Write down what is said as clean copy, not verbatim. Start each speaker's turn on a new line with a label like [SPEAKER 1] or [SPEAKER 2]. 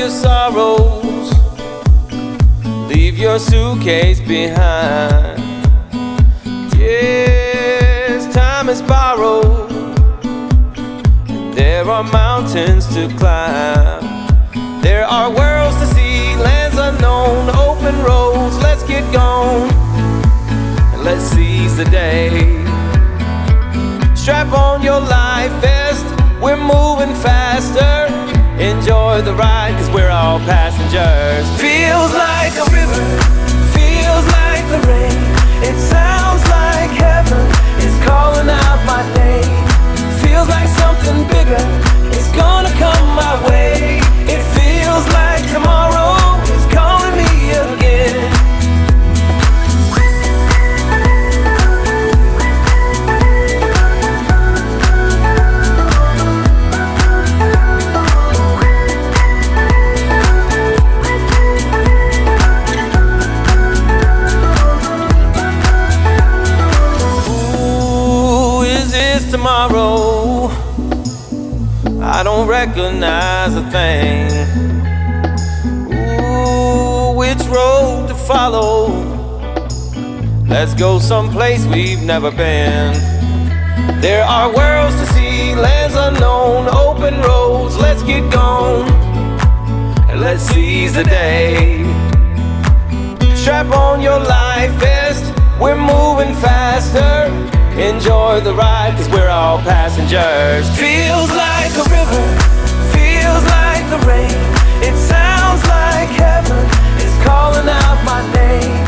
[SPEAKER 1] your sorrows, leave your suitcase behind. Yes, time is borrowed, and there are mountains to climb. There are worlds to see, lands unknown, open roads. Let's get gone and let's seize the day. Strap on your life vest, we're moving faster. Enjoy the ride, cause we're all passengers. Feels like a river, feels like the rain. It sounds like heaven is calling out my name. Feels like something bigger is gonna come my way. It feels like tomorrow is calling me again. Tomorrow, I don't recognize a thing. Ooh, which road to follow? Let's go someplace we've never been. There are worlds to see, lands unknown, open roads. Let's get gone and let's seize the day. Strap on your life vest, we're moving faster. Enjoy the ride, cause we're all passengers. Feels like a river, feels like the rain. It sounds like heaven is calling out my name.